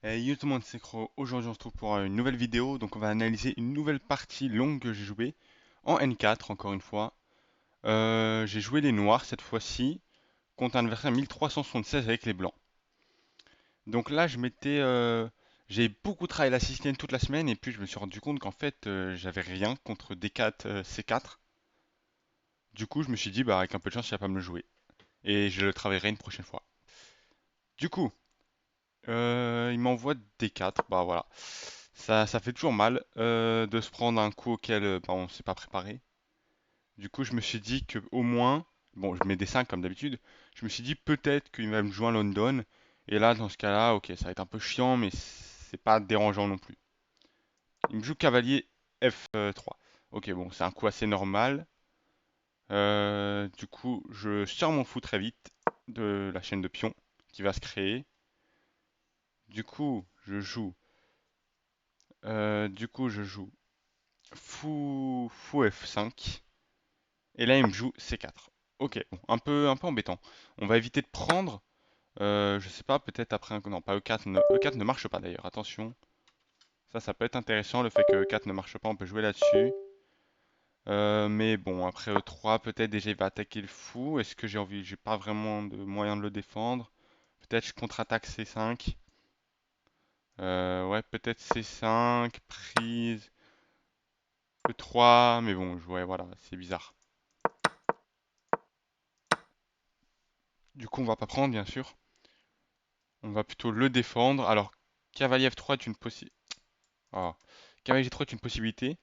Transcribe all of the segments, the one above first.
Yo tout le monde, c'est Cro. Aujourd'hui on se retrouve pour une nouvelle vidéo. Donc on va analyser une nouvelle partie longue que j'ai jouée en N4 encore une fois. J'ai joué les noirs cette fois-ci contre un adversaire 1376 avec les blancs. Donc là j'ai beaucoup travaillé la système toute la semaine et puis je me suis rendu compte qu'en fait j'avais rien contre D4 C4. Du coup je me suis dit bah avec un peu de chance il va pas me le jouer. Et je le travaillerai une prochaine fois. Du coup, il m'envoie D4, bah voilà. Ça fait toujours mal de se prendre un coup auquel bah, on s'est pas préparé. Du coup, je me suis dit que au moins, bon, je mets des 5 comme d'habitude, je me suis dit peut-être qu'il va me jouer un London. Et là, dans ce cas-là, ok, ça va être un peu chiant, mais c'est pas dérangeant non plus. Il me joue cavalier F3. Ok, bon, c'est un coup assez normal. Du coup, je sors mon fou très vite de la chaîne de pions qui va se créer. Du coup, je joue fou F5. Et là, il me joue C4. Ok, bon, un peu embêtant. On va éviter de prendre. Je sais pas, peut-être après un. Non, pas E4. E4 ne marche pas d'ailleurs, attention. Ça peut être intéressant, le fait que E4 ne marche pas, on peut jouer là-dessus. Mais bon, après E3, peut-être déjà il va attaquer le fou. Est-ce que j'ai envie. J'ai pas vraiment de moyen de le défendre. Peut-être je contre-attaque C5. Ouais, peut-être C5, prise, E3. Mais bon, ouais, voilà, c'est bizarre. Du coup, on va pas prendre, bien sûr. On va plutôt le défendre. Alors, cavalier F3 est une possibilité. Ah. Cavalier G3 est une possibilité.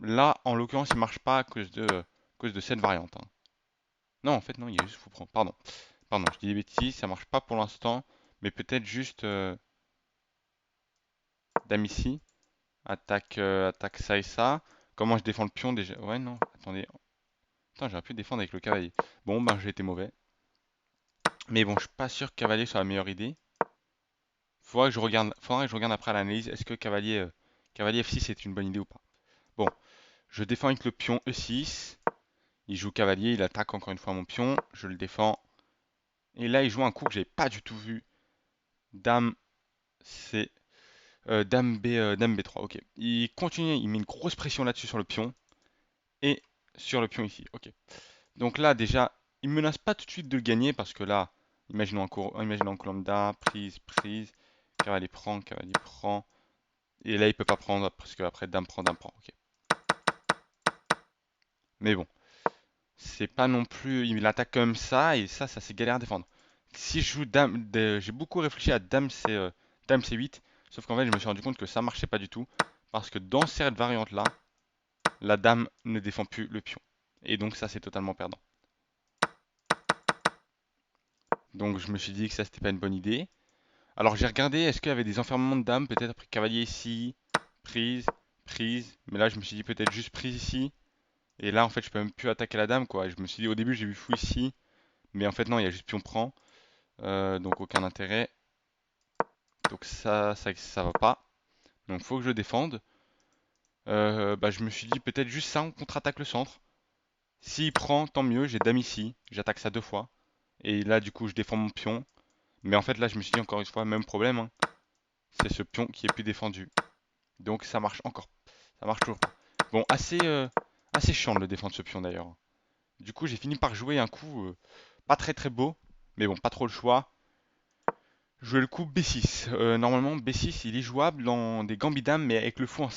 Là, en l'occurrence, il marche pas à cause de cette variante, hein. Non, en fait, non, il y a juste fou prendre. Pardon. Pardon, je dis des bêtises, ça marche pas pour l'instant. Mais peut-être juste dame ici. Attaque ça et ça. Comment je défends le pion déjà? Ouais, non, attendez. Attends, j'aurais pu défendre avec le cavalier. Bon, ben, j'ai été mauvais. Mais bon, je suis pas sûr que cavalier soit la meilleure idée. Faudra que je regarde après l'analyse. Est-ce que cavalier F6 est une bonne idée ou pas? Bon, je défends avec le pion E6. Il joue cavalier, il attaque encore une fois mon pion. Je le défends. Et là, il joue un coup que j'avais pas du tout vu. Dame C. Dame B3. Ok. Il continue, il met une grosse pression là-dessus sur le pion. Et sur le pion ici. Ok. Donc là, déjà, il me menace pas tout de suite de le gagner parce que là, imaginons un coup lambda, prise. Cavalier prend, cavalier prend. Et là, il peut pas prendre parce que après dame prend. Ok. Mais bon, c'est pas non plus. Il attaque comme ça et ça c'est galère à défendre. Si je joue j'ai beaucoup réfléchi à dame C8, sauf qu'en fait je me suis rendu compte que ça marchait pas du tout parce que dans cette variante là, la dame ne défend plus le pion et donc ça c'est totalement perdant. Donc je me suis dit que ça c'était pas une bonne idée. Alors j'ai regardé, est-ce qu'il y avait des enfermements de dame, peut-être après cavalier ici, prise, prise, mais là je me suis dit peut-être juste prise ici. Et là en fait je peux même plus attaquer la dame quoi. Je me suis dit au début j'ai vu fou ici, mais en fait non il y a juste pion prend. Donc aucun intérêt. Donc ça va pas. Donc faut que je le défende. Bah, je me suis dit peut-être juste ça, on contre-attaque le centre. S'il prend, tant mieux, j'ai dame ici, j'attaque ça deux fois. Et là du coup je défends mon pion. Mais en fait là je me suis dit encore une fois, même problème, hein. C'est ce pion qui est plus défendu. Donc ça marche encore. Ça marche toujours pas. Bon, assez chiant de le défendre ce pion d'ailleurs. Du coup j'ai fini par jouer un coup pas très très beau. Mais bon, pas trop le choix. Jouer le coup B6. Normalement, B6, il est jouable dans des gambidames, mais avec le fou en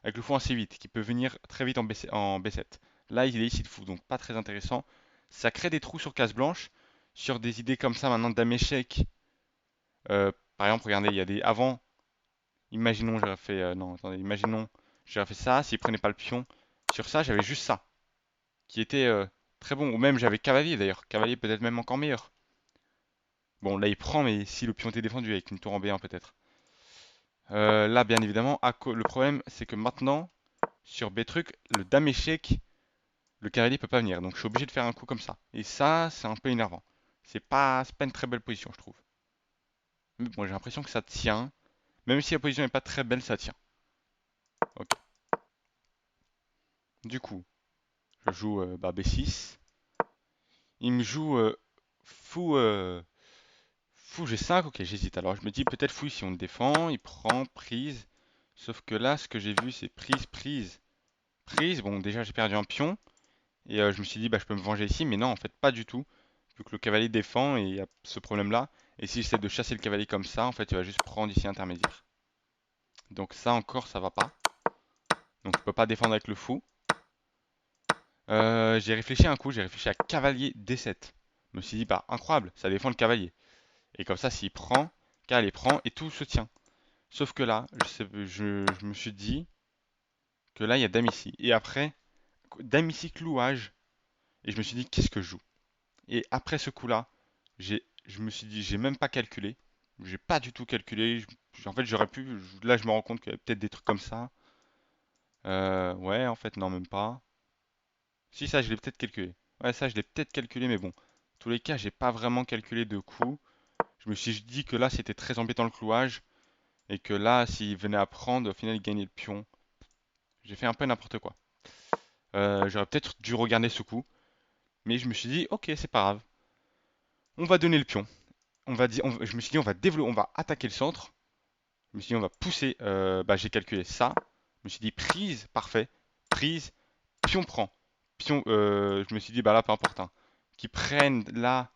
avec le fou en C8, qui peut venir très vite en B7. Là, il est ici de fou, donc pas très intéressant. Ça crée des trous sur case blanche, sur des idées comme ça maintenant de dame échec. Par exemple, regardez, il y a des avant. Imaginons, j'aurais fait, non, attendez, imaginons, j'aurais fait ça. S'il prenait pas le pion, sur ça, j'avais juste ça, qui était très bon. Ou même j'avais cavalier d'ailleurs, cavalier peut-être même encore meilleur. Bon, là il prend, mais si le pion était défendu avec une tour en B1 peut-être. Là, bien évidemment, le problème, c'est que maintenant, sur B truc, le dame échec, le cavalier peut pas venir. Donc, je suis obligé de faire un coup comme ça. Et ça, c'est un peu énervant. C'est pas une très belle position, je trouve. Mais bon, j'ai l'impression que ça tient. Même si la position n'est pas très belle, ça tient. Ok. Du coup, je joue B6. Il me joue fou, Fou G5, ok, j'hésite. Alors je me dis peut-être fou si on le défend, il prend prise. Sauf que là, ce que j'ai vu, c'est prise, prise, prise. Bon, déjà j'ai perdu un pion. Et je me suis dit, bah je peux me venger ici, mais non, en fait, pas du tout. Vu que le cavalier défend et il y a ce problème-là. Et si j'essaie de chasser le cavalier comme ça, en fait, il va juste prendre ici intermédiaire. Donc ça encore, ça va pas. Donc je peux pas défendre avec le fou. J'ai réfléchi un coup, j'ai réfléchi à cavalier D7. Je me suis dit, bah incroyable, ça défend le cavalier. Et comme ça, s'il prend, cavalier prend et tout se tient. Sauf que là, je me suis dit que là, il y a dame ici. Et après, dame ici, clouage. Et je me suis dit, qu'est-ce que je joue? Et après ce coup-là, je me suis dit, j'ai même pas calculé. J'ai pas du tout calculé. En fait, j'aurais pu. Là, je me rends compte qu'il y a peut-être des trucs comme ça. Ouais, en fait, non, même pas. Si, ça, je l'ai peut-être calculé. Ouais, ça, je l'ai peut-être calculé, mais bon. En tous les cas, j'ai pas vraiment calculé de coup. Je me suis dit que là, c'était très embêtant le clouage. Et que là, s'il venait à prendre, au final, il gagnait le pion. J'ai fait un peu n'importe quoi. J'aurais peut-être dû regarder ce coup. Mais je me suis dit, ok, c'est pas grave. On va donner le pion. Je me suis dit, on va développer, on va attaquer le centre. Je me suis dit, on va pousser. Bah, j'ai calculé ça. Je me suis dit, prise, parfait. Prise, pion prend. Pion, je me suis dit, bah là, peu importe, hein. Qu'ils prennent là,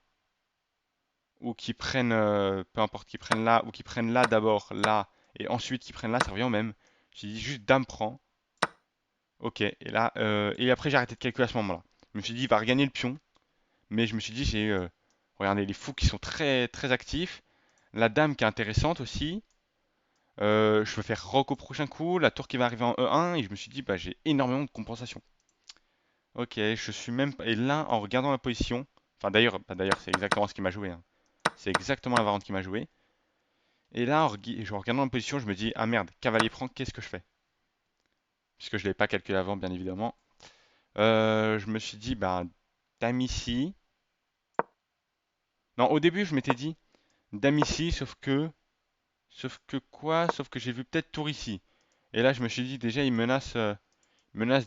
ou qu'ils prennent, peu importe, qu'ils prennent là, ou qu'ils prennent là d'abord, là, et ensuite qu'ils prennent là, ça revient au même. J'ai dit juste dame prend. Ok, et là, et après j'ai arrêté de calculer à ce moment-là. Je me suis dit, il va regagner le pion. Mais je me suis dit, regardez, les fous qui sont très, très actifs. La dame qui est intéressante aussi. Je peux faire roc au prochain coup, la tour qui va arriver en E1, et je me suis dit, bah, j'ai énormément de compensation. Ok, je suis même pas. Et là, en regardant la position, enfin d'ailleurs, d'ailleurs, c'est exactement ce qui m'a joué, hein. C'est exactement la variante qui m'a joué. Et là, en regardant la position, je me dis, ah merde, cavalier prend, qu'est-ce que je fais? Puisque je ne l'avais pas calculé avant, bien évidemment. Je me suis dit, bah, dame ici. Non, au début, je m'étais dit, dame ici, sauf que. Sauf que quoi? Sauf que j'ai vu peut-être tour ici. Et là, je me suis dit, déjà, il menace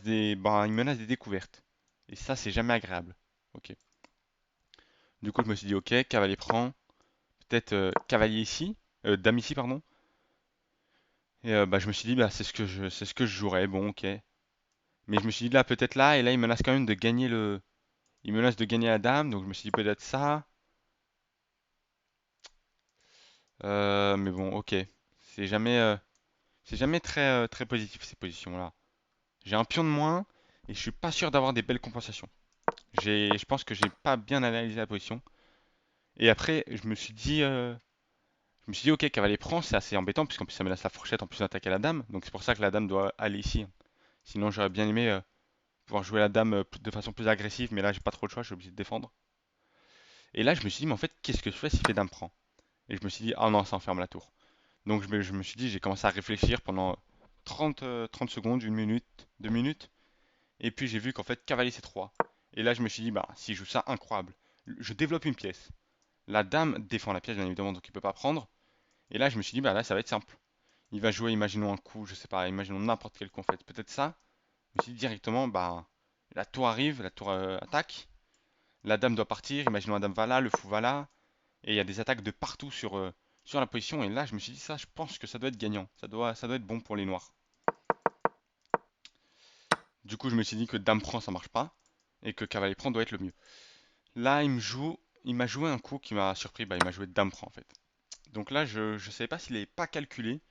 des découvertes. Et ça, c'est jamais agréable. Ok. Du coup, je me suis dit, ok, cavalier prend. Peut-être cavalier ici. Dame ici, pardon. Et bah, je me suis dit, bah, c'est ce que je jouerais. Bon, ok. Mais je me suis dit, là, peut-être là. Et là, il menace quand même de gagner le. Il menace de gagner la dame. Donc, je me suis dit, peut-être ça. Mais bon, ok. C'est jamais, euh, c'est jamais très, très positif, ces positions-là. J'ai un pion de moins. Et je suis pas sûr d'avoir des belles compensations. Je pense que j'ai pas bien analysé la position. Et après, je me suis dit, ok, cavalier prend, c'est assez embêtant, puisqu'en plus ça menace la fourchette en plus d'attaquer la dame. Donc c'est pour ça que la dame doit aller ici, hein. Sinon, j'aurais bien aimé pouvoir jouer la dame de façon plus agressive, mais là, j'ai pas trop le choix, je suis obligé de défendre. Et là, je me suis dit, mais en fait, qu'est-ce que je fais s'il fait dame prend? Et je me suis dit, ah non, ça enferme la tour. Donc je me suis dit, j'ai commencé à réfléchir pendant 30 secondes, 1 minute, 2 minutes. Et puis j'ai vu qu'en fait, cavalier C3. Et là, je me suis dit, bah, si je joue ça, incroyable. Je développe une pièce. La dame défend la pièce, bien évidemment, donc il peut pas prendre. Et là, je me suis dit, bah là, ça va être simple. Il va jouer, imaginons un coup, je sais pas, imaginons n'importe quel coup en fait. Peut-être ça. Je me suis dit directement, bah, la tour arrive, la tour attaque. La dame doit partir, imaginons la dame va là, le fou va là. Et il y a des attaques de partout sur la position. Et là, je me suis dit, ça, je pense que ça doit être gagnant. Ça doit être bon pour les noirs. Du coup, je me suis dit que dame prend, ça marche pas. Et que cavalier prend doit être le mieux. Là, il m'a joué un coup qui m'a surpris. Bah, il m'a joué dame prend en fait. Donc là, je ne savais pas s'il n'avait pas calculé.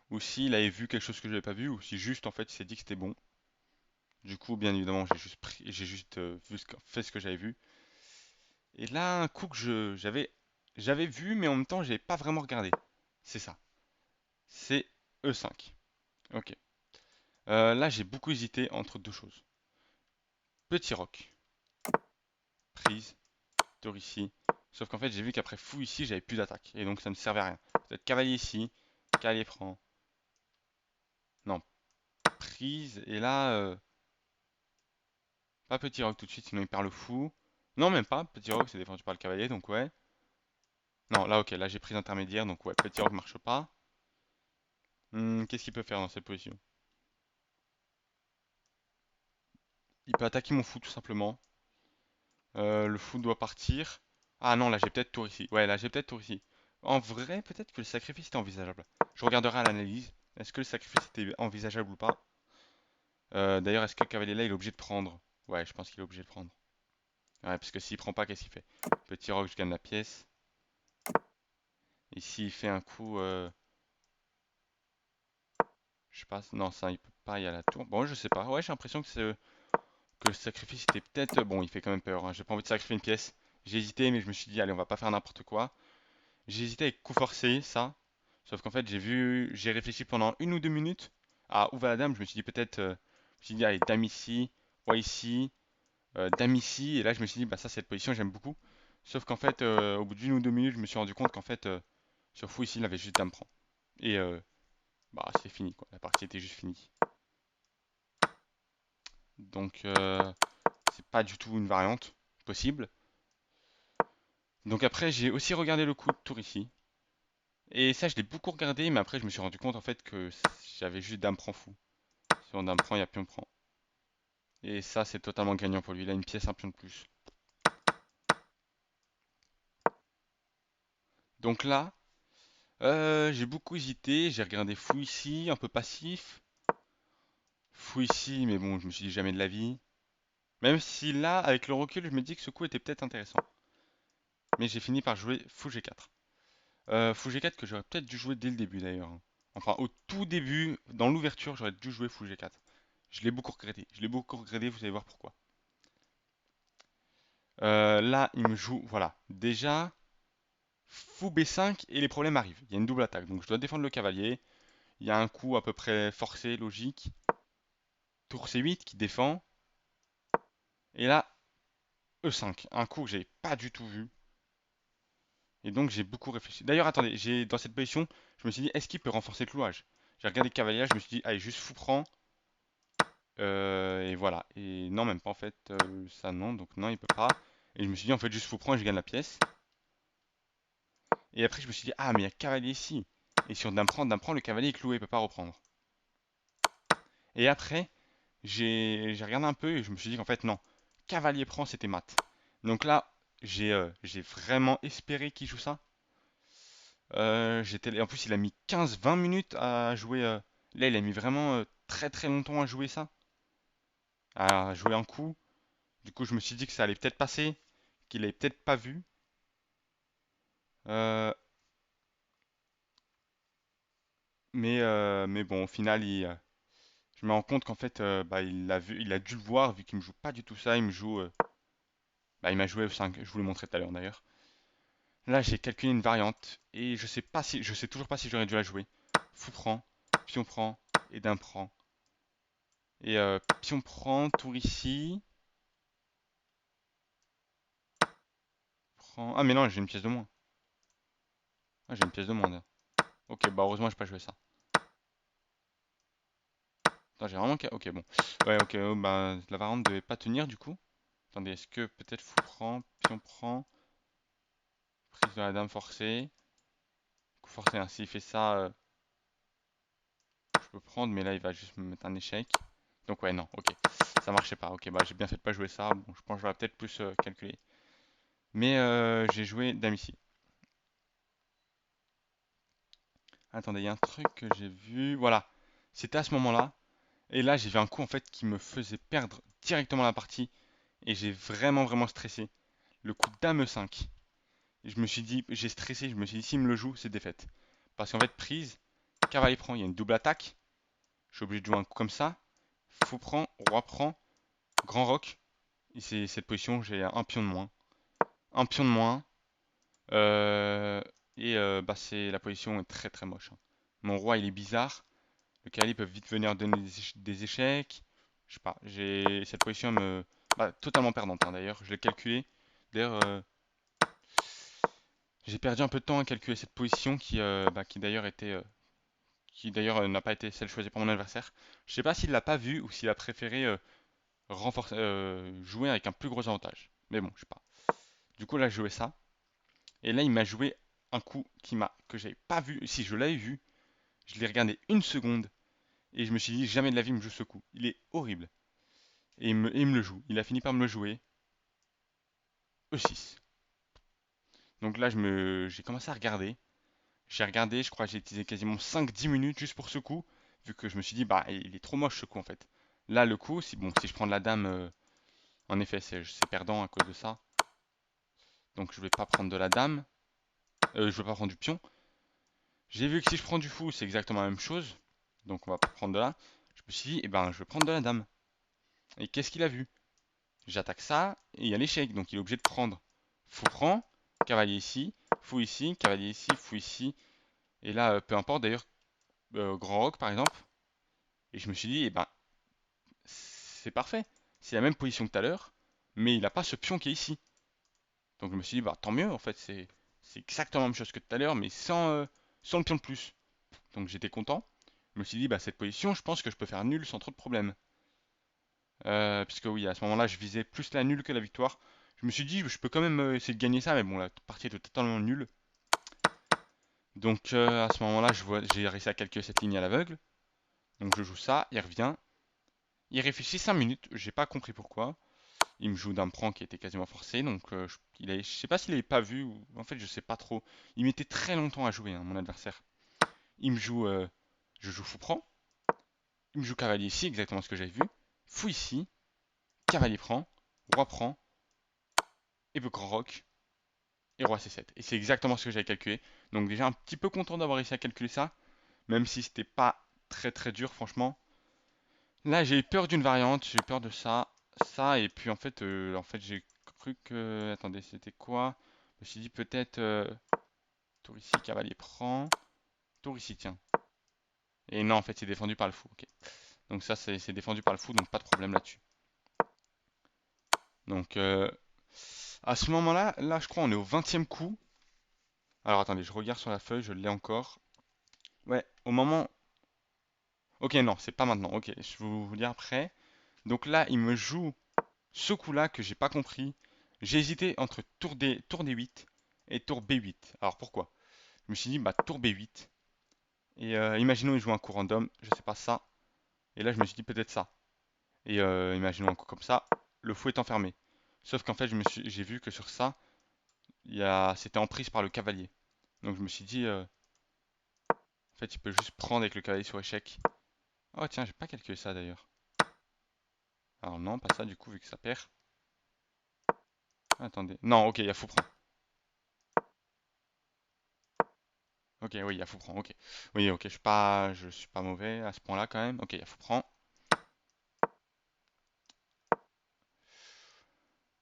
Ou s'il avait vu quelque chose que je n'avais pas vu. Ou si juste en fait il s'est dit que c'était bon. Du coup, bien évidemment, j'ai juste fait ce que j'avais vu. Et là, un coup que j'avais vu, mais en même temps, j'avais pas vraiment regardé. C'est ça. C'est E5. Ok. Là, j'ai beaucoup hésité entre deux choses. Petit roc, prise, tour ici. Sauf qu'en fait, j'ai vu qu'après fou ici, j'avais plus d'attaque. Et donc, ça ne servait à rien. Peut-être cavalier ici, cavalier prend. Non, prise. Et là, pas petit roc tout de suite, sinon il perd le fou. Non, même pas. Petit roc, c'est défendu par le cavalier, donc ouais. Non, là, ok, là j'ai prise intermédiaire, donc ouais, petit roc marche pas. Qu'est-ce qu'il peut faire dans cette position? Il peut attaquer mon fou tout simplement. Le fou doit partir. Ah non, là j'ai peut-être tour ici. Ouais, là j'ai peut-être tour ici. En vrai, peut-être que le sacrifice était envisageable. Je regarderai à l'analyse. Est-ce que le sacrifice était envisageable ou pas? D'ailleurs, est-ce que le cavalier là, il est obligé de prendre? Ouais, je pense qu'il est obligé de prendre. Ouais, parce que s'il prend pas, qu'est-ce qu'il fait? Petit roc, je gagne la pièce. Et s'il fait un coup, je sais pas, non, ça, il peut pas y aller à la tour. Bon, je sais pas. Ouais, j'ai l'impression que le sacrifice était peut-être. Bon, il fait quand même peur, hein. J'ai pas envie de sacrifier une pièce. J'ai hésité, mais je me suis dit, allez, on va pas faire n'importe quoi. J'ai hésité avec coup forcé, ça. Sauf qu'en fait, j'ai réfléchi pendant 1 ou 2 minutes à où va la dame. Je me suis dit peut-être, je me suis dit, allez, dame ici, roi ici, dame ici. Et là, je me suis dit, bah ça, cette position, j'aime beaucoup. Sauf qu'en fait, au bout d'1 ou 2 minutes, je me suis rendu compte qu'en fait, sur fou ici, il avait juste dame prend. Et bah, c'est fini, quoi. La partie était juste finie. Donc, c'est pas du tout une variante possible. Donc après, j'ai aussi regardé le coup de tour ici. Et ça, je l'ai beaucoup regardé, mais après, je me suis rendu compte en fait que j'avais juste dame prend fou. Si on dame prend, il y a pion prend. Et ça, c'est totalement gagnant pour lui. Il a une pièce, un pion de plus. Donc là, j'ai beaucoup hésité. J'ai regardé fou ici, un peu passif. Fou ici, mais bon, je me suis dit jamais de la vie. Même si là, avec le recul, je me dis que ce coup était peut-être intéressant. Mais j'ai fini par jouer fou G4. Fou G4 que j'aurais peut-être dû jouer dès le début d'ailleurs. Enfin, au tout début, dans l'ouverture, j'aurais dû jouer fou G4. Je l'ai beaucoup regretté. Je l'ai beaucoup regretté, vous allez voir pourquoi. Là, il me joue, voilà. Déjà, fou B5 et les problèmes arrivent. Il y a une double attaque, donc je dois défendre le cavalier. Il y a un coup à peu près forcé, logique. Tour C8 qui défend. Et là, E5, un coup que j'avais pas du tout vu. Et donc j'ai beaucoup réfléchi. D'ailleurs, attendez, dans cette position, je me suis dit, est-ce qu'il peut renforcer le clouage? J'ai regardé le cavalier, je me suis dit, allez, juste fou prend. Et voilà. Et non, même pas en fait, ça non, donc non, il peut pas. Et je me suis dit, en fait, juste fou prend et je gagne la pièce. Et après, je me suis dit, ah, mais il y a cavalier ici. Et sur dame prend, le cavalier est cloué, il peut pas reprendre. Et après, j'ai regardé un peu et je me suis dit qu'en fait, non. Cavalier prend, c'était mat. Donc là, j'ai vraiment espéré qu'il joue ça. En plus, il a mis 15-20 minutes à jouer. Là, il a mis vraiment très très longtemps à jouer ça. À jouer un coup. Du coup, je me suis dit que ça allait peut-être passer. Qu'il avait peut-être pas vu. Euh, mais bon, au final, je me rends compte qu'en fait, bah, il a vu, il a dû le voir vu qu'il me joue pas du tout ça. Il me joue. Bah, il m'a joué F5. Je vous l'ai montré tout à l'heure d'ailleurs. Là, j'ai calculé une variante et je sais toujours pas si j'aurais dû la jouer. Fou prend, pion prend et dame prend. Et pion prend, tour ici. Prend. Ah mais non, j'ai une pièce de moins. Ah, j'ai une pièce de moins. Là. Ok, bah heureusement, j'ai pas joué ça. Attends, j'ai vraiment. Ok, bon. Ouais, ok, bah la variante devait pas tenir du coup. Attendez, est-ce que peut-être fou prend, pion prend, prise de la dame forcée. Coup forcé, hein. S'il fait ça, je peux prendre, mais là, il va juste me mettre un échec. Donc ouais, non, ok. Ça marchait pas. Ok, bah j'ai bien fait de pas jouer ça. Bon, je pense que j'aurais peut-être plus calculé. Mais j'ai joué dame ici. Attendez, il y a un truc que j'ai vu. Voilà. C'était à ce moment-là. Et là, j'ai vu un coup en fait qui me faisait perdre directement la partie. Et j'ai vraiment vraiment stressé. Le coup dame E5. Et je me suis dit, j'ai stressé, je me suis dit, s'il me le joue, c'est défaite. Parce qu'en fait, prise, cavalier prend, il y a une double attaque. Je suis obligé de jouer un coup comme ça. Fou prend, roi prend, grand roc. Et c'est cette position, j'ai un pion de moins. Un pion de moins. Euh, bah, c'est la position est très très moche, hein. Mon roi, il est bizarre. Le cavalier peut vite venir donner des échecs. Je sais pas, cette position me bah, totalement perdante, hein, d'ailleurs. Je l'ai calculé. D'ailleurs, j'ai perdu un peu de temps à calculer cette position qui d'ailleurs n'a pas été celle choisie par mon adversaire. Je sais pas s'il l'a pas vu ou s'il a préféré jouer avec un plus gros avantage. Mais bon, je sais pas. Du coup là, je jouais ça. Et là, il m'a joué un coup que j'avais pas vu. Si je l'avais vu, je l'ai regardé 1 seconde et je me suis dit jamais de la vie il me joue ce coup. Il est horrible. Et il me le joue. Il a fini par me le jouer. E6. Donc là, j'ai commencé à regarder. J'ai regardé, je crois que j'ai utilisé quasiment 5-10 minutes juste pour ce coup, vu que je me suis dit, bah, il est trop moche ce coup en fait. Là, le coup, si, bon, si je prends de la dame, en effet, c'est perdant à cause de ça. Donc je vais pas prendre de la dame, je vais pas prendre du pion. J'ai vu que si je prends du fou, c'est exactement la même chose. Donc on va pas prendre de là. Je me suis dit, eh ben, je vais prendre de la dame. Et qu'est-ce qu'il a vu? J'attaque ça, et il y a l'échec, donc il est obligé de prendre. Fou prend, cavalier ici, cavalier ici, fou ici. Et là, peu importe d'ailleurs, grand roc par exemple. Et je me suis dit, eh ben, c'est parfait. C'est la même position que tout à l'heure, mais il n'a pas ce pion qui est ici. Donc je me suis dit, bah tant mieux, en fait, c'est exactement la même chose que tout à l'heure, mais sans le pion de plus. Donc j'étais content. Je me suis dit, bah cette position, je pense que je peux faire nul sans trop de problème. Puisque oui, à ce moment-là, je visais plus la nulle que la victoire. Je me suis dit, je peux quand même essayer de gagner ça, mais bon, la partie était totalement nulle. Donc à ce moment-là, j'ai réussi à calculer cette ligne à l'aveugle. Donc je joue ça, il revient. Il réfléchit 5 minutes, j'ai pas compris pourquoi. Il me joue d'un prend qui était quasiment forcé, donc je sais pas s'il avait pas vu, ou en fait je sais pas trop. Il mettait très longtemps à jouer, hein, mon adversaire. Il me joue, je joue fou prend. Il me joue cavalier ici, exactement ce que j'avais vu. Fou ici, cavalier prend, et peut grand roc, et roi C7. Et c'est exactement ce que j'avais calculé. Donc déjà un petit peu content d'avoir réussi à calculer ça, même si c'était pas très très dur franchement. Là j'ai eu peur d'une variante, j'ai eu peur de ça, et puis en fait j'ai cru que... Attendez, c'était quoi? Je me suis dit peut-être tour ici, cavalier prend, tour ici, tiens. Et non, en fait c'est défendu par le fou, ok. Donc ça c'est défendu par le fou, donc pas de problème là-dessus. Donc à ce moment-là, là je crois on est au 20e coup. Alors attendez, je regarde sur la feuille, je l'ai encore. Ouais, au moment... Ok, non, c'est pas maintenant. Ok, je vais vous dire après. Donc là, il me joue ce coup-là que j'ai pas compris. J'ai hésité entre tour D8 et tour B8. Alors pourquoi? Je me suis dit, bah tour B8. Et imaginons il joue un coup random, je sais pas ça. Et là, je me suis dit peut-être ça. Et imaginons un coup comme ça, le fou est enfermé. Sauf qu'en fait, j'ai vu que sur ça, c'était en prise par le cavalier. Donc je me suis dit, en fait, il peut juste prendre avec le cavalier sur échec. Oh tiens, j'ai pas calculé ça d'ailleurs. Alors non, pas ça du coup, vu que ça perd. Attendez. Non, ok, il y a fou prend. Ok, oui, il y a fou prend, ok. Oui, ok, je suis pas mauvais à ce point-là quand même. Ok, il y a fou prend.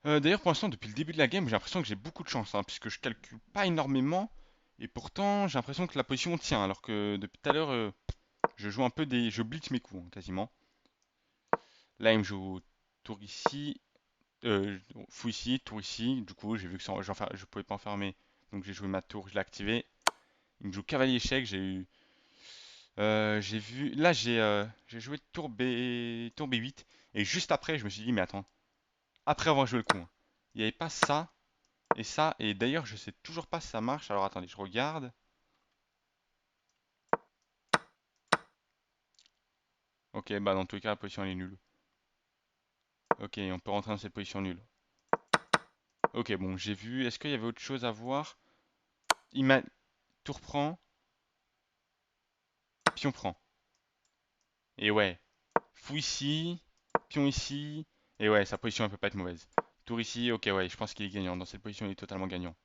D'ailleurs, pour l'instant, depuis le début de la game, j'ai l'impression que j'ai beaucoup de chance, hein, puisque je calcule pas énormément. Et pourtant, j'ai l'impression que la position tient, alors que depuis tout à l'heure, je joue un peu des... Je blitz mes coups, hein, quasiment. Là, il me joue tour ici, fou ici, tour ici. Du coup, j'ai vu que je pouvais pas enfermer. Donc j'ai joué ma tour, je l'ai activé. Il me joue cavalier échec, j'ai vu... Là, j'ai joué tour B8. Et juste après, je me suis dit, mais attends, après avoir joué le coup, hein, il n'y avait pas ça et ça. Et d'ailleurs, je sais toujours pas si ça marche. Alors attendez, je regarde. Ok, bah dans tous les cas, la position elle est nulle. Ok, on peut rentrer dans cette position nulle. Ok, bon, j'ai vu. Est-ce qu'il y avait autre chose à voir? Il m'a... Tour prend, pion prend. Et ouais, fou ici, pion ici. Et ouais, sa position elle peut pas être mauvaise. Tour ici, ok, ouais, je pense qu'il est gagnant. Dans cette position, il est totalement gagnant.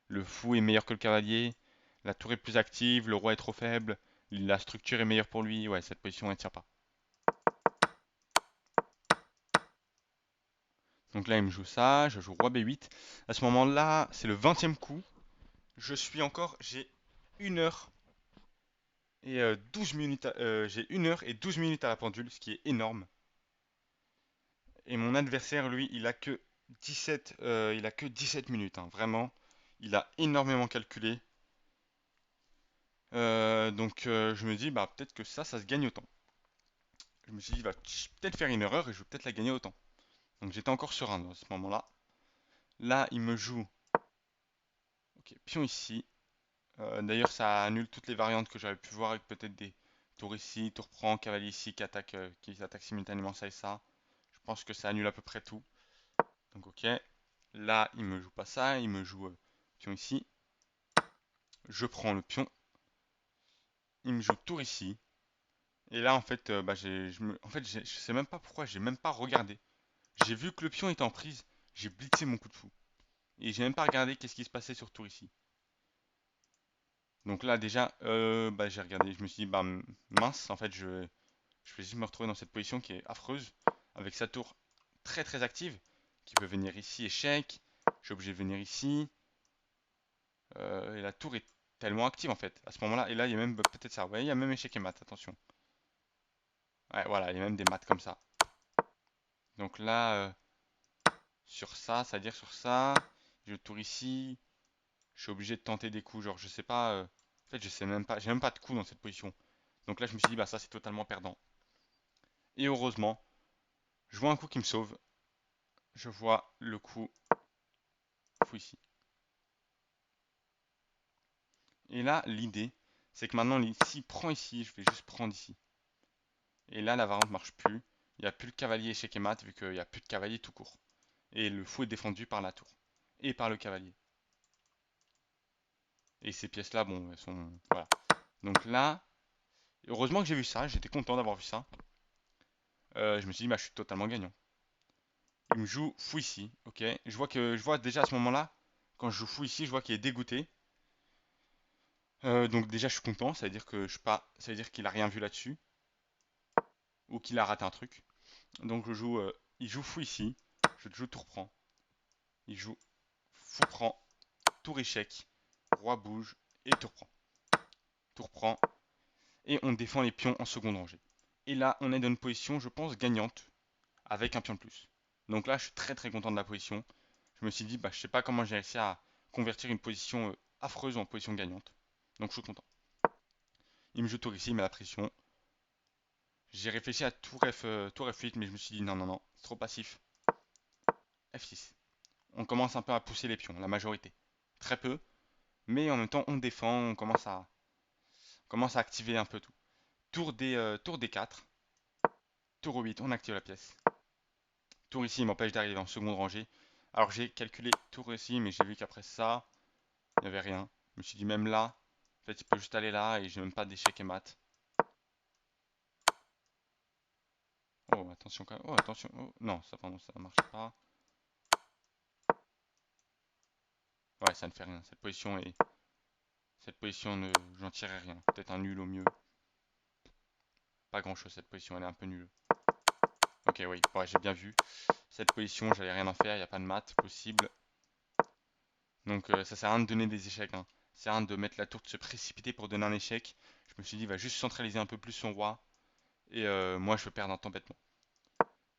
Le fou est meilleur que le cavalier. La tour est plus active, le roi est trop faible. La structure est meilleure pour lui. Ouais, cette position elle tient pas. Donc là, il me joue ça, je joue roi B8. À ce moment-là, c'est le 20e coup. J'ai 1 heure et 12 minutes, j'ai 1 heure et 12 minutes à la pendule, ce qui est énorme. Et mon adversaire, lui, il a que 17 minutes, hein, vraiment. Il a énormément calculé. Donc je me dis, bah peut-être que ça se gagne autant. Je me suis dit, il va peut-être faire une erreur et je vais peut-être la gagner autant. Donc j'étais encore serein à ce moment-là. Là, il me joue, ok, pion ici. D'ailleurs, ça annule toutes les variantes que j'avais pu voir avec peut-être des tours ici, tour prend, cavalier ici qui attaquent simultanément ça et ça. Je pense que ça annule à peu près tout. Donc ok. Là, il me joue pas ça, il me joue pion ici. je prends le pion, il me joue tour ici. Et là, en fait, je sais même pas pourquoi, j'ai même pas regardé. J'ai vu que le pion était en prise, j'ai blitzé mon coup de fou. Et j'ai même pas regardé qu'est-ce qui se passait sur tour ici. Donc là, déjà, j'ai regardé, je me suis dit, bah mince, en fait, je vais juste me retrouver dans cette position qui est affreuse, avec sa tour très très active, qui peut venir ici, échec, je suis obligé de venir ici, et la tour est tellement active en fait, à ce moment-là, et là, il y a même peut-être ça, ouais, il y a même échec et mat, attention. Ouais, voilà, il y a même des maths comme ça. Donc là, sur ça, c'est-à-dire sur ça, je tour ici, je suis obligé de tenter des coups, genre je sais pas, en fait je sais même pas, j'ai même pas de coups dans cette position. Donc là je me suis dit bah ça c'est totalement perdant. Et heureusement, je vois un coup qui me sauve, je vois le coup fou ici. Et là l'idée, c'est que maintenant s'il prend ici, je vais juste prendre ici. Et là la variante marche plus, il n'y a plus le cavalier échec et mat vu qu'il n'y a plus de cavalier tout court. Et le fou est défendu par la tour et par le cavalier. Et ces pièces là, bon, elles sont... Voilà. Donc là, heureusement que j'ai vu ça, j'étais content d'avoir vu ça. Je me suis dit, bah, je suis totalement gagnant. Il me joue fou ici, ok. Je vois déjà à ce moment-là, quand je joue fou ici, je vois qu'il est dégoûté. Donc déjà, je suis content, ça veut dire que je suis pas, ça veut dire qu'il a rien vu là-dessus, ou qu'il a raté un truc. Donc il joue fou ici, je joue tour prend. Il joue fou prend, tour échec, roi bouge et tour prend. Tour prend et on défend les pions en seconde rangée. Et là, on est dans une position, je pense, gagnante avec un pion de plus. Donc là, je suis très très content de la position. Je me suis dit, bah, je sais pas comment j'ai réussi à convertir une position affreuse en position gagnante. Donc je suis content. Il me joue tour ici, il met la pression. J'ai réfléchi à tour F8, mais je me suis dit non, non, non, c'est trop passif. F6. On commence un peu à pousser les pions, la majorité. Très peu, mais en même temps on défend, commence à activer un peu tout. Tour D4, tour 8, on active la pièce. Tour ici, il m'empêche d'arriver en seconde rangée. Alors j'ai calculé tour ici, mais j'ai vu qu'après ça, il n'y avait rien. Je me suis dit même là, en fait il peut juste aller là et j'ai même pas d'échec et mat. Oh attention quand même, oh attention, oh, non ça pardon, ça marche pas. Ouais ça ne fait rien, cette position ne, j'en tirerai rien. Peut-être un nul au mieux. Pas grand chose cette position, elle est un peu nulle. Ok oui, ouais, j'ai bien vu. Cette position, j'allais rien en faire, il n'y a pas de mat possible. Donc ça sert à rien de donner des échecs. Hein. Ça sert à rien de mettre la tour, de se précipiter pour donner un échec. Je me suis dit, il va juste centraliser un peu plus son roi. Et moi, je peux perdre un temps bêtement.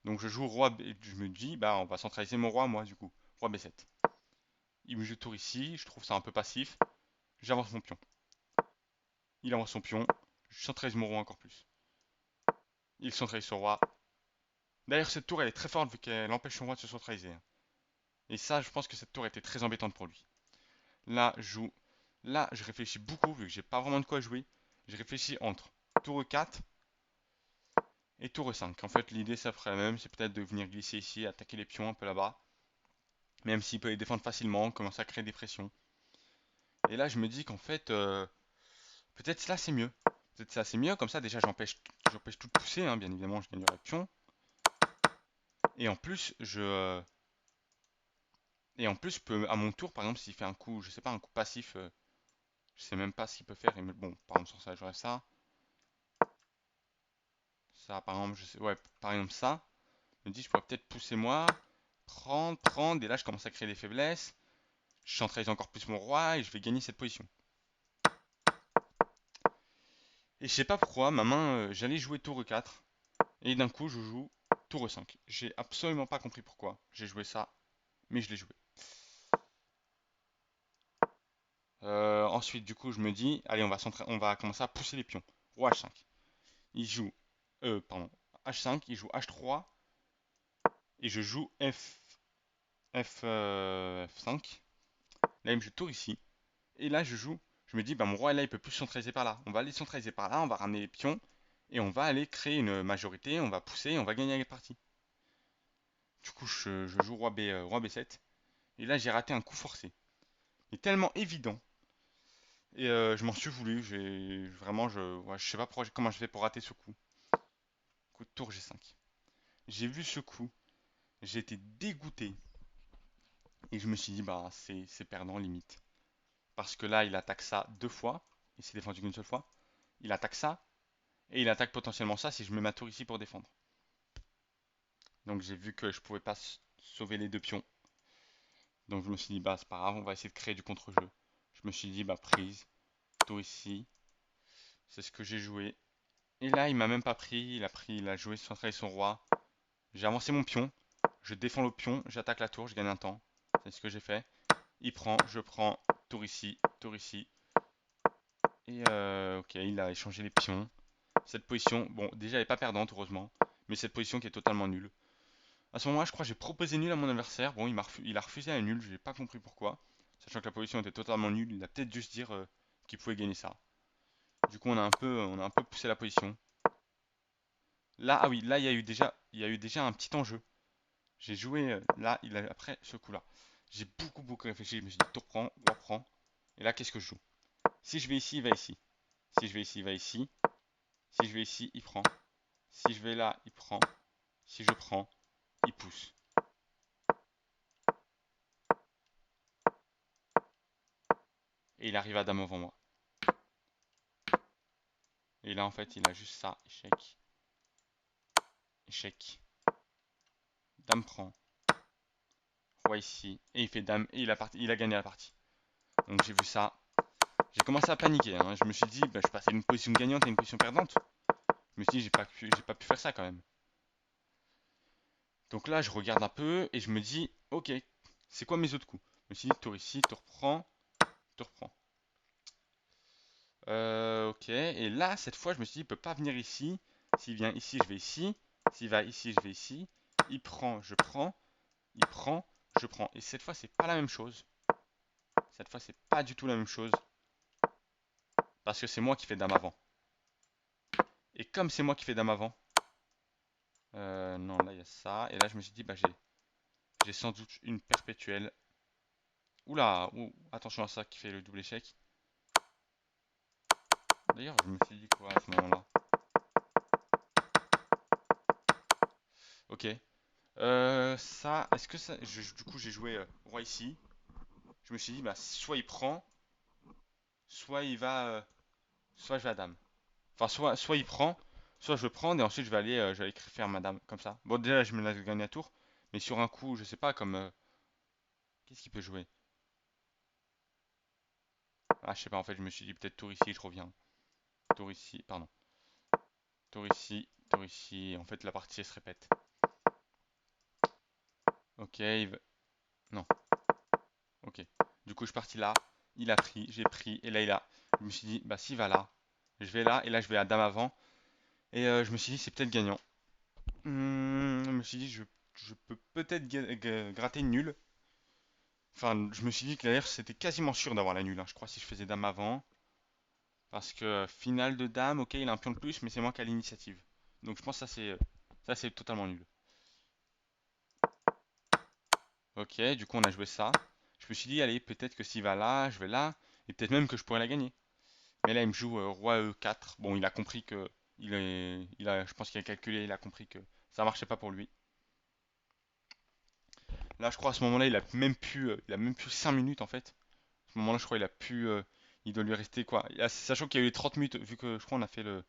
Donc je joue roi B. Je me dis, bah on va centraliser mon roi, moi, du coup. Roi B7. Il me joue tour ici, je trouve ça un peu passif. J'avance mon pion. Il avance son pion. Je centralise mon roi encore plus. Il centralise son roi. D'ailleurs, cette tour, elle est très forte vu qu'elle empêche son roi de se centraliser. Hein. Et ça, je pense que cette tour était très embêtante pour lui. Là, je joue. Là, je réfléchis beaucoup vu que j'ai pas vraiment de quoi jouer. Je réfléchis entre tour 4 et tour 5. En fait, l'idée, ça ferait la même. C'est peut-être de venir glisser ici, attaquer les pions un peu là-bas. Même s'il peut les défendre facilement, commencer à créer des pressions. Et là, je me dis qu'en fait, peut-être là, c'est mieux. Peut-être ça, c'est mieux. Comme ça, déjà, j'empêche tout de pousser. Hein, bien évidemment, je gagnerai le pion. Et en plus, je peux, à mon tour, par exemple, s'il fait un coup, je sais pas, un coup passif, je sais même pas ce qu'il peut faire. Bon, par exemple, sur ça, j'aurais ça. Ça, par exemple, je sais, ouais, par exemple, ça. Je me dis, je pourrais peut-être pousser moi, prendre, et là, je commence à créer des faiblesses. Je centralise encore plus mon roi et je vais gagner cette position. Et je sais pas pourquoi, ma main, j'allais jouer tour E4, et d'un coup, je joue tour E5. J'ai absolument pas compris pourquoi j'ai joué ça, mais je l'ai joué. Ensuite, du coup, je me dis, allez, on va commencer à pousser les pions. Roi H5. Il joue, pardon, H5, il joue H3, et je joue F5. Là, il me joue tour ici. Et là, je me dis, bah, mon roi, là, il peut plus se centraliser par là. On va aller centraliser par là, on va ramener les pions, et on va aller créer une majorité, on va pousser, on va gagner la partie. Du coup, je joue roi B7, et là, j'ai raté un coup forcé. Il est tellement évident. Et je m'en suis voulu. J'ai vraiment, ouais, je sais pas comment je fais pour rater ce coup. Coup de tour G5. J'ai vu ce coup. J'ai été dégoûté. Et je me suis dit, bah, c'est perdant limite. Parce que là, il attaque ça deux fois. Il s'est défendu qu'une seule fois. Il attaque ça. Et il attaque potentiellement ça si je mets ma tour ici pour défendre. Donc j'ai vu que je pouvais pas sauver les deux pions. Donc je me suis dit, bah, c'est pas grave, on va essayer de créer du contre-jeu. Je me suis dit, bah, prise. Tour ici. C'est ce que j'ai joué. Et là, il m'a même pas pris. Il a joué centré son roi. J'ai avancé mon pion. Je défends le pion. J'attaque la tour. Je gagne un temps. C'est ce que j'ai fait. Il prend. Je prends. Tour ici. Tour ici. Et ok, il a échangé les pions. Cette position, bon, déjà, elle n'est pas perdante, heureusement. Mais cette position qui est totalement nulle. À ce moment-là, je crois que j'ai proposé nul à mon adversaire. Bon, il a refusé un nul. J'ai pas compris pourquoi. Sachant que la position était totalement nulle. Il a peut-être dû se dire qu'il pouvait gagner ça. Du coup, on a un peu poussé la position. Là, ah oui, là, il y a eu déjà un petit enjeu. J'ai joué là, après ce coup-là. J'ai beaucoup réfléchi. Je me suis dit, tour prend, roi prend. Et là, qu'est-ce que je joue? Si je vais ici, il va ici. Si je vais ici, il va ici. Si je vais ici, il prend. Si je vais là, il prend. Si je prends, il pousse. Et il arrive à dame avant moi. Et là, en fait, il a juste ça. Échec. Échec. Dame prend. Roi ici. Et il fait dame. Et il a gagné la partie. Donc j'ai vu ça. J'ai commencé à paniquer, hein. Je me suis dit, bah, je passais d'une position gagnante à une position perdante. Je me suis dit, j'ai pas pu faire ça quand même. Donc là, je regarde un peu et je me dis, ok, c'est quoi mes autres coups? Je me suis dit, tour ici, tour prend, tour prend. Ok, et là, cette fois, je me suis dit, il peut pas venir ici. S'il vient ici, je vais ici. S'il va ici, je vais ici. Il prend, je prends. Il prend, je prends. Et cette fois, c'est pas la même chose. Cette fois, c'est pas du tout la même chose. Parce que c'est moi qui fais dame avant. Et comme c'est moi qui fais dame avant, non, là, il y a ça. Et là, je me suis dit, bah, j'ai sans doute une perpétuelle. Oula, attention à ça qui fait le double échec. D'ailleurs, je me suis dit quoi à ce moment-là? Ok. Ça, est-ce que ça. Du coup, j'ai joué roi ici. Je me suis dit, bah, soit il prend, soit il va. Soit je vais à dame. Enfin, soit il prend, soit je prends et ensuite je vais aller faire ma dame, comme ça. Bon, déjà, je me la gagne à tour. Mais sur un coup, je sais pas, comme. Qu'est-ce qu'il peut jouer? Ah, je sais pas, en fait, je me suis dit peut-être tour ici, je reviens. Tour ici, pardon. Tour ici, tour ici. En fait, la partie, elle se répète. Ok, non, ok. Du coup, je suis parti là. Il a pris, j'ai pris. Et là, il a. Je me suis dit, bah, s'il va là, je vais là. Et là, je vais à dame avant. Et je me suis dit, c'est peut-être gagnant. Je me suis dit, je peux peut-être gratter une nulle. Enfin, je me suis dit que d'ailleurs, c'était quasiment sûr d'avoir la nulle, hein. Je crois si je faisais dame avant. Parce que finale de dame, ok, il a un pion de plus, mais c'est moi qui ai l'initiative. Donc je pense que ça c'est totalement nul. Ok, du coup on a joué ça. Je me suis dit, allez, peut-être que s'il va là, je vais là, et peut-être même que je pourrais la gagner. Mais là, il me joue roi E4. Bon, il a compris que, je pense qu'il a calculé, il a compris que ça marchait pas pour lui. Là, je crois à ce moment-là, il a même plus 5 minutes en fait. À ce moment-là, je crois qu'il a pu, il doit lui rester quoi? Sachant qu'il y a eu les 30 minutes, vu que je crois on a fait le,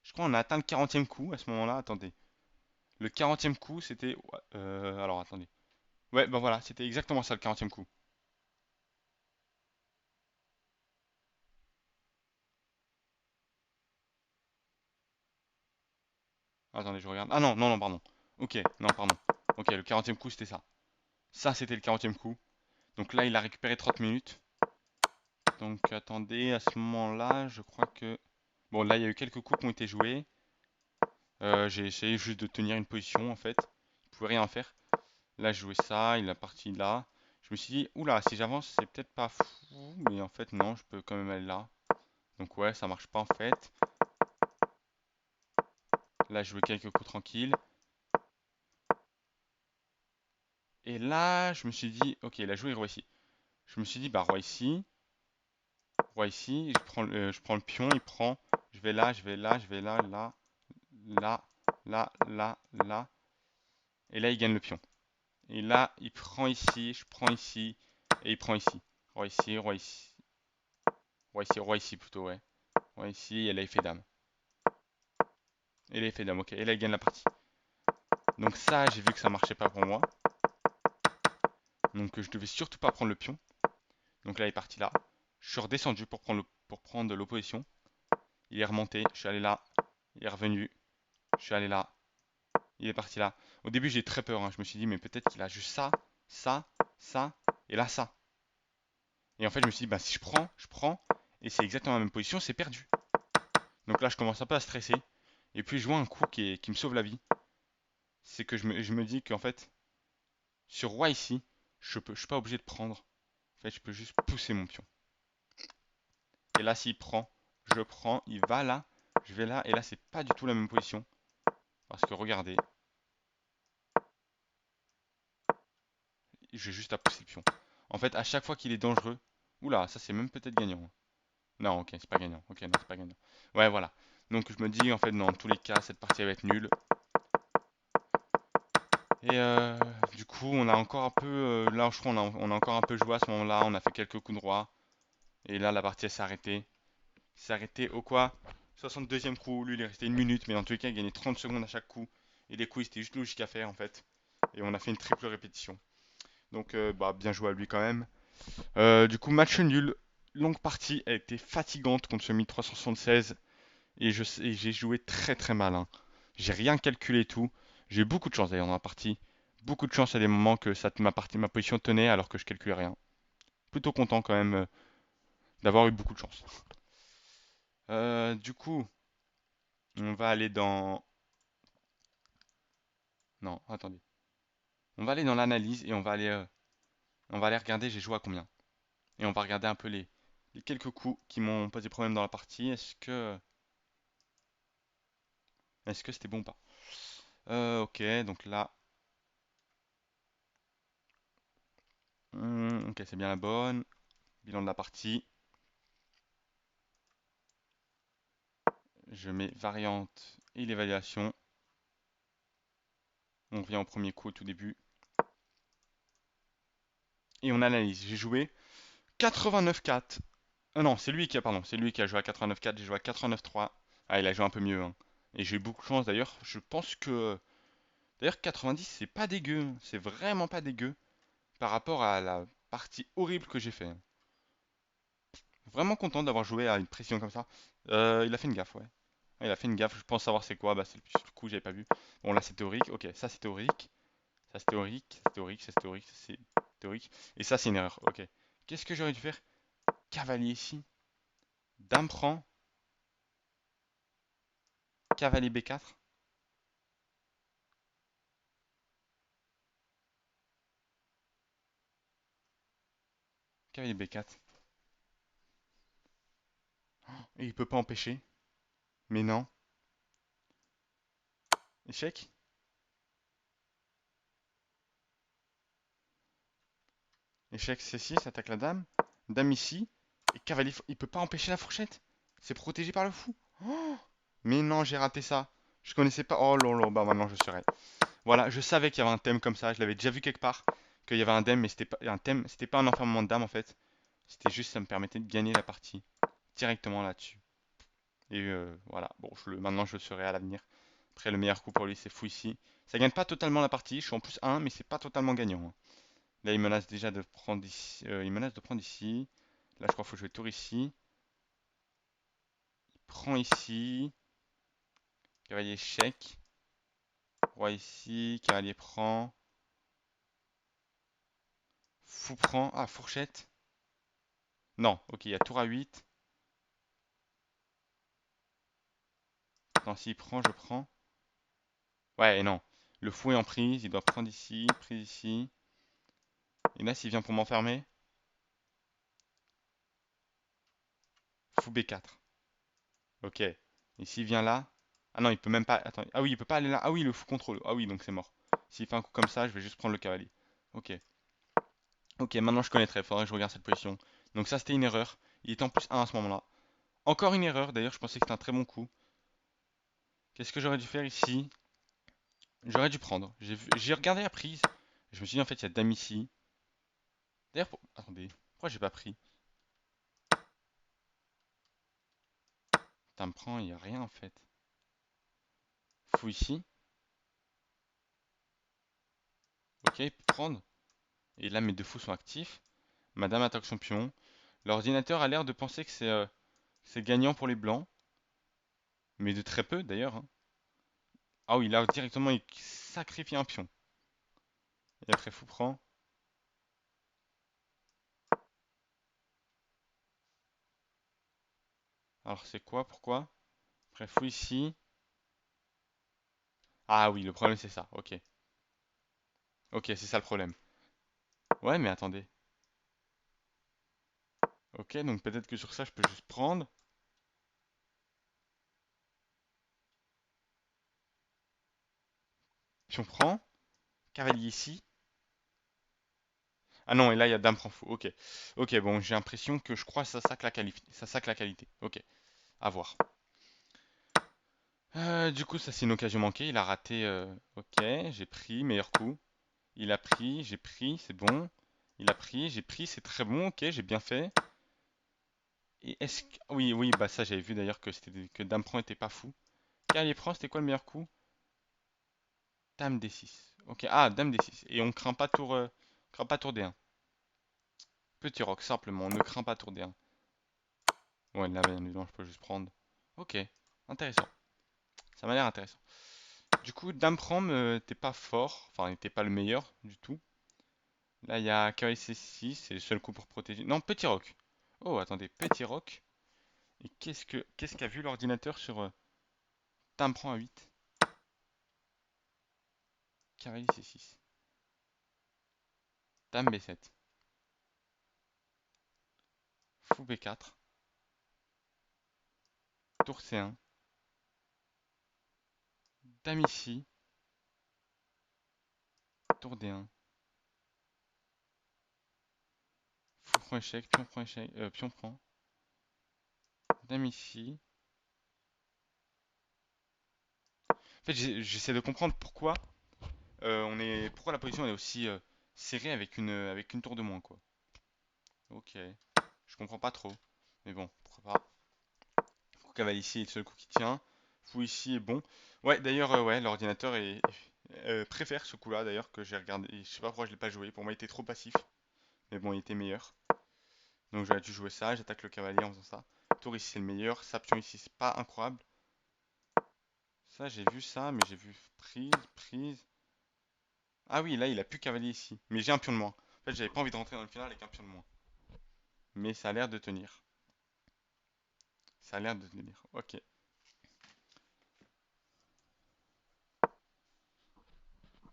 je crois on a atteint le 40e coup à ce moment-là. Attendez, le 40e coup, c'était, alors attendez. Ouais, ben voilà, c'était exactement ça le 40e coup. Attendez, je regarde. Ah non, non, non, pardon. Ok, non, pardon. Ok, le 40e coup, c'était ça. Ça, c'était le 40e coup. Donc là, il a récupéré 30 minutes. Donc attendez, à ce moment-là, je crois que... Bon, là, il y a eu quelques coups qui ont été joués. J'ai essayé juste de tenir une position, en fait. Il pouvait rien faire. Là, je jouais ça, il a parti là. Je me suis dit, oula, si j'avance, c'est peut-être pas fou. Mais en fait, non, je peux quand même aller là. Donc ouais, ça marche pas en fait. Là, je jouais quelques coups tranquilles. Et là, je me suis dit, ok, il a joué roi ici. Je me suis dit, bah roi ici. Roi ici, je prends le pion, il prend. Je vais là, je vais là, je vais là, là, là, là, là, là. Et là, il gagne le pion. Et là, il prend ici, je prends ici, et il prend ici. Roi ici, roi ici. Roi ici plutôt, ouais. Roi ici, et là, il fait dame. Et là, il fait dame, ok. Et là, il gagne la partie. Donc ça, j'ai vu que ça marchait pas pour moi. Donc je devais surtout pas prendre le pion. Donc là, il est parti là. Je suis redescendu pour prendre l'opposition. Il est remonté, je suis allé là. Il est revenu, je suis allé là. Il est parti là. Au début, j'ai très peur, hein. Je me suis dit, mais peut-être qu'il a juste ça, ça, ça, et là, ça. Et en fait, je me suis dit, bah si je prends, et c'est exactement la même position, c'est perdu. Donc là, je commence un peu à stresser. Et puis, je vois un coup qui me sauve la vie. C'est que je me dis qu'en fait, sur roi ici, je suis pas obligé de prendre. En fait, je peux juste pousser mon pion. Et là, s'il prend, je prends, il va là, je vais là, et là, c'est pas du tout la même position. Parce que regardez, j'ai juste à pousser le pion. En fait, à chaque fois qu'il est dangereux, oula, ça c'est même peut-être gagnant. Non, ok, c'est pas gagnant. Ok, non, c'est pas gagnant. Ouais, voilà. Donc je me dis, en fait, dans tous les cas, cette partie elle va être nulle. Et du coup, on a encore un peu, là, je crois, on a encore un peu joué à ce moment-là. On a fait quelques coups de roi. Et là, la partie elle s'est arrêtée. C'est arrêté au quoi? 62e coup, lui il est resté une minute, mais dans tous les cas il gagnait 30 secondes à chaque coup. Et les coups c'était juste logique à faire en fait. Et on a fait une triple répétition. Donc bah, bien joué à lui quand même. Du coup match nul, longue partie, elle était fatigante contre ce 1376. Et j'ai joué très très mal, hein. J'ai rien calculé et tout. J'ai eu beaucoup de chance d'ailleurs dans la partie. Beaucoup de chance à des moments que ma position tenait alors que je calculais rien. Plutôt content quand même d'avoir eu beaucoup de chance. Du coup, on va aller dans... Non, attendez. On va aller dans l'analyse et on va aller regarder j'ai joué à combien. Et on va regarder un peu les quelques coups qui m'ont posé problème dans la partie. Est-ce que c'était bon ou pas? Ok, donc là, ok, c'est bien la bonne. Bilan de la partie. Je mets variante et l'évaluation. On revient au premier coup au tout début. Et on analyse. J'ai joué 89-4. Non, c'est lui qui a joué à 89-4. J'ai joué à 89-3. Ah, il a joué un peu mieux, hein. Et j'ai eu beaucoup de chance d'ailleurs. Je pense que d'ailleurs 90 c'est pas dégueu, hein. C'est vraiment pas dégueu par rapport à la partie horrible que j'ai fait, hein. Vraiment content d'avoir joué à une précision comme ça. Il a fait une gaffe, ouais. Il a fait une gaffe, je pense savoir c'est quoi, bah c'est le coup j'avais pas vu. Bon là c'est théorique, ok, ça c'est théorique, ça c'est théorique, ça c'est théorique, ça c'est théorique, ça c'est théorique, et ça c'est une erreur, ok. Qu'est-ce que j'aurais dû faire? Cavalier ici, dame prend, cavalier B4, cavalier B4, et il peut pas empêcher, mais non, échec, échec C6, attaque la dame, dame ici, et cavalier, il peut pas empêcher la fourchette, c'est protégé par le fou. Oh, mais non, j'ai raté ça. Je connaissais pas. Oh là là, bah maintenant je serai. Voilà, je savais qu'il y avait un thème comme ça. Je l'avais déjà vu quelque part. Qu'il y avait un thème, mais c'était pas un thème. C'était pas un enfermement de dame en fait. C'était juste, ça me permettait de gagner la partie directement là-dessus. Et voilà. Bon, maintenant je le serai à l'avenir. Après, le meilleur coup pour lui, c'est fou ici. Ça gagne pas totalement la partie. Je suis en plus 1, mais c'est pas totalement gagnant, hein. Là, il menace déjà de prendre ici. Il menace de prendre ici. Là, je crois qu'il faut jouer tour ici. Il prend ici. Cavalier échec. Roi ici, cavalier prend. Fou prend. Ah, fourchette. Non, ok, il y a tour à 8. Non, s'il prend, je prends. Ouais, non. Le fou est en prise, il doit prendre ici, prise ici. Et là, s'il vient pour m'enfermer, fou B4. Ok. Et s'il vient là. Ah non, il peut même pas. Attends. Ah oui, il peut pas aller là. Ah oui, le fou contrôle. Ah oui, donc c'est mort. S'il fait un coup comme ça, je vais juste prendre le cavalier. Ok. Ok, maintenant je connaîtrai. Faudrait que je regarde cette position. Donc ça, c'était une erreur. Il était en plus 1 à ce moment-là. Encore une erreur, d'ailleurs, je pensais que c'était un très bon coup. Qu'est-ce que j'aurais dû faire ici? J'aurais dû prendre. J'ai regardé la prise. Je me suis dit, en fait, il y a dame ici. D'ailleurs, attendez, pourquoi j'ai pas pris? Dame prend, il n'y a rien en fait. Fou ici. Ok, il peut prendre. Et là, mes deux fous sont actifs. Madame attaque son pion. L'ordinateur a l'air de penser que c'est gagnant pour les blancs. Mais de très peu d'ailleurs, hein. Ah oui, là directement il sacrifie un pion. Et après fou prend. Alors c'est quoi? Pourquoi? Après fou ici. Ah oui, le problème c'est ça. Ok. Ok, c'est ça le problème. Ouais, mais attendez. Ok, donc peut-être que sur ça je peux juste prendre. Pion prend. Cavalier ici. Ah non, et là il y a dame prend fou. Ok. Ok, bon, j'ai l'impression que je crois que ça sac la qualité. Ok, à voir. Du coup, ça c'est une occasion manquée. Il a raté. Ok, j'ai pris, meilleur coup. Il a pris, j'ai pris, c'est bon. Il a pris, j'ai pris, c'est très bon. Ok, j'ai bien fait. Et est-ce que... Oui, oui, bah ça j'avais vu d'ailleurs que que Dame prend était pas fou. Cavalier prend, c'était quoi le meilleur coup? Dame D6. Ok, ah, Dame D6. Et on craint pas tour D1. Petit roc, simplement, on ne craint pas tour D1. Ouais, là, bien évidemment, je peux juste prendre. Ok, intéressant. Ça m'a l'air intéressant. Du coup, Dame prend, t'es pas fort. Enfin, t'es pas le meilleur du tout. Là, il y a cavalier C6, c'est le seul coup pour protéger. Non, petit roc. Oh, attendez, petit roc. Et qu'est-ce qu'a vu l'ordinateur sur Dame prend à 8? Cavalier C6. Dame B7. Fou B4. Tour C1. Dame ici. Tour D1. Fou prend échec, pion prend échec, pion prend. Dame ici. En fait, j'essaie de comprendre pourquoi pourquoi la position est aussi serrée avec une tour de moins, quoi. Ok, je comprends pas trop. Mais bon, pourquoi pas. Coup cavalier ici est le seul coup qui tient. Fou ici est bon. Ouais, d'ailleurs, ouais, l'ordinateur préfère ce coup-là, d'ailleurs, que j'ai regardé. Je sais pas pourquoi je l'ai pas joué. Pour moi, il était trop passif. Mais bon, il était meilleur. Donc j'aurais dû jouer ça. J'attaque le cavalier en faisant ça. Tour ici, c'est le meilleur. Sa pion ici, c'est pas incroyable. Ça, j'ai vu ça, mais j'ai vu prise, prise. Ah oui, là, il a plus cavalier ici. Mais j'ai un pion de moins. En fait, j'avais pas envie de rentrer dans le final avec un pion de moins. Mais ça a l'air de tenir. Ça a l'air de tenir. Ok.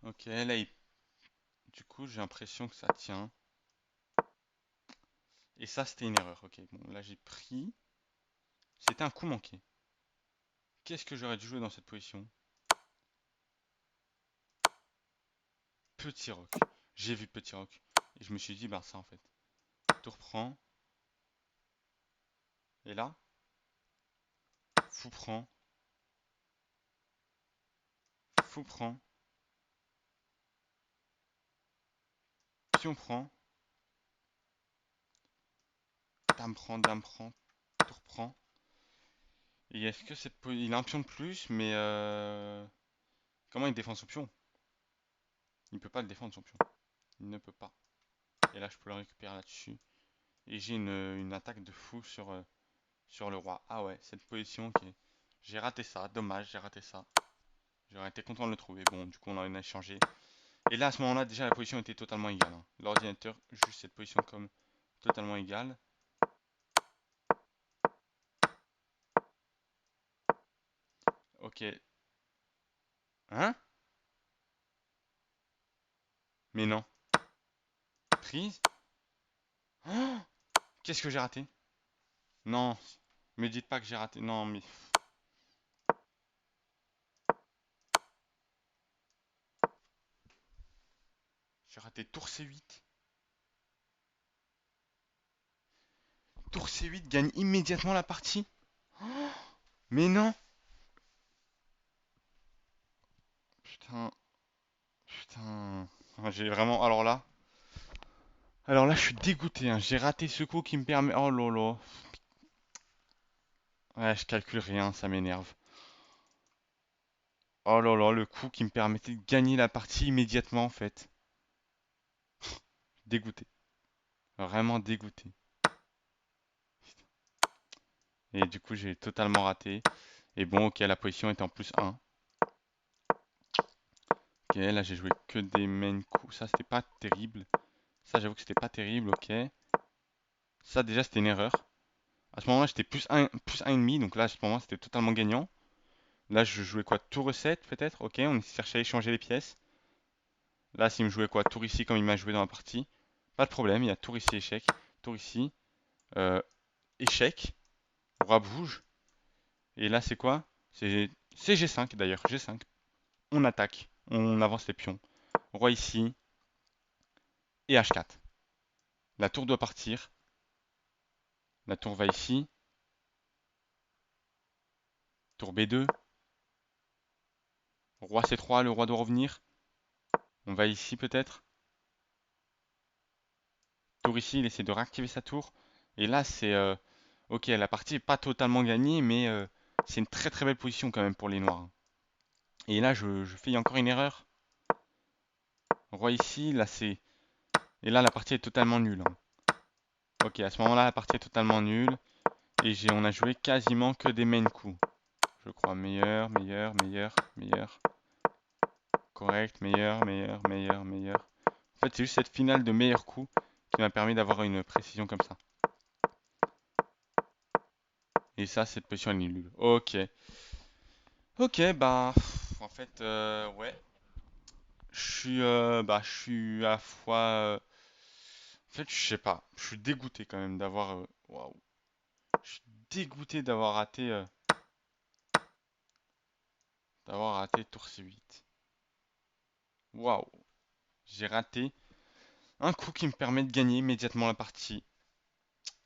Ok, là, du coup, j'ai l'impression que ça tient. Et ça, c'était une erreur. Ok, bon, là, j'ai pris. C'était un coup manqué. Qu'est-ce que j'aurais dû jouer dans cette position? Petit roc. J'ai vu petit roc. Et je me suis dit, bah ça en fait. Tour prend. Et là, fou prend. Fou prend. Pion prend. Dame prend. Tour prend. Et est-ce que il a un pion de plus, mais comment il défend son pion? Il peut pas le défendre son pion. Il ne peut pas. Et là, je peux le récupérer là-dessus. Et j'ai une attaque de fou sur le roi. Ah ouais, cette position, ok. J'ai raté ça, dommage, j'ai raté ça. J'aurais été content de le trouver. Bon, du coup, on en a échangé. Et là, à ce moment-là, déjà, la position était totalement égale, hein. L'ordinateur, juste cette position comme totalement égale. Ok. Hein? Mais non. Prise? Oh, qu'est-ce que j'ai raté? Non. Me dites pas que j'ai raté. Non, mais... J'ai raté tour C8. Tour C8 gagne immédiatement la partie. Mais non. Putain, putain. J'ai vraiment... Alors là, je suis dégoûté, hein. J'ai raté ce coup qui me permet... Oh lolo. Ouais, je calcule rien, ça m'énerve. Oh là là, le coup qui me permettait de gagner la partie immédiatement en fait. Dégoûté. Vraiment dégoûté. Et du coup, j'ai totalement raté. Et bon, ok, la position était en plus 1. Ok, là j'ai joué que des main coups. Ça, c'était pas terrible. Ça, j'avoue que c'était pas terrible, ok. Ça, déjà, c'était une erreur. À ce moment-là, j'étais plus 1,5. Donc là, à ce moment, c'était totalement gagnant. Là, je jouais quoi? Tour recette, peut-être? Ok, on cherchait à échanger les pièces. Là, s'il me jouait quoi? Tour ici, comme il m'a joué dans la partie. Pas de problème, il y a tour ici, échec. Tour ici, euh, échec. Roi bouge. Et là, c'est quoi? C'est G5 d'ailleurs. G5. On attaque. On avance les pions. Roi ici. Et H4. La tour doit partir. La tour va ici. Tour B2. Roi C3. Le roi doit revenir. On va ici peut-être. Tour ici. Il essaie de réactiver sa tour. Et là, c'est... ok, la partie n'est pas totalement gagnée, mais c'est une très très belle position quand même pour les noirs. Et là, je fais encore une erreur. Roi ici. Là, c'est... Et là, la partie est totalement nulle, hein. Ok, à ce moment-là, la partie est totalement nulle. Et on a joué quasiment que des main coups. Je crois meilleur, meilleur, meilleur, meilleur. Correct, meilleur, meilleur, meilleur, meilleur. En fait, c'est juste cette finale de meilleurs coups qui m'a permis d'avoir une précision comme ça. Et ça, cette position elle est nulle. Ok. Ok, bah... En fait, ouais. Je suis à la fois... En fait, je sais pas. Je suis dégoûté quand même d'avoir... Waouh. Je suis dégoûté d'avoir raté tour C8. Waouh. J'ai raté un coup qui me permet de gagner immédiatement la partie.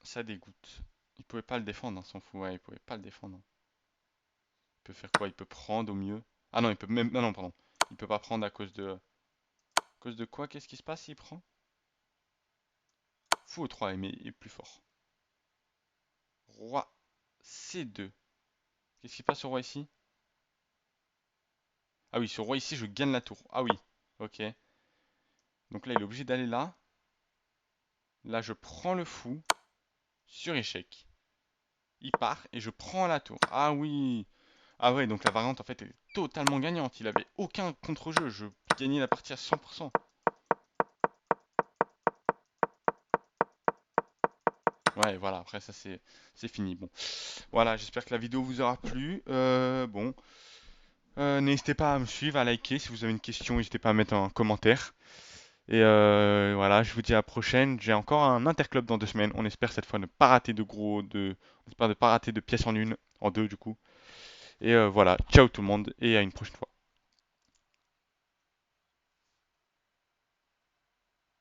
Ça dégoûte. Il pouvait pas le défendre, hein, s'en fout. Ouais, il pouvait pas le défendre. Il peut faire quoi? Il peut prendre au mieux. Ah non, il peut même. Ah non, pardon. Il peut pas prendre à cause de. À cause de quoi? Qu'est-ce qui se passe s'il prend? Fou au 3, mais il est plus fort. Roi C2. Qu'est-ce qui passe au roi ici? Ah oui, sur roi ici, je gagne la tour. Ah oui, ok. Donc là, il est obligé d'aller là. Là, je prends le fou. Sur échec. Il part et je prends la tour. Ah oui. Ah ouais, donc la variante en fait est totalement gagnante. Il avait aucun contre-jeu. Je gagnais la partie à 100%. Ouais, voilà, après ça c'est fini. Bon, voilà, j'espère que la vidéo vous aura plu. Bon, n'hésitez pas à me suivre, à liker. Si vous avez une question, n'hésitez pas à mettre un commentaire. Et voilà, je vous dis à la prochaine. J'ai encore un interclub dans 2 semaines. On espère cette fois ne pas rater on espère ne pas rater de pièces en une, en deux du coup. Et voilà, ciao tout le monde et à une prochaine fois.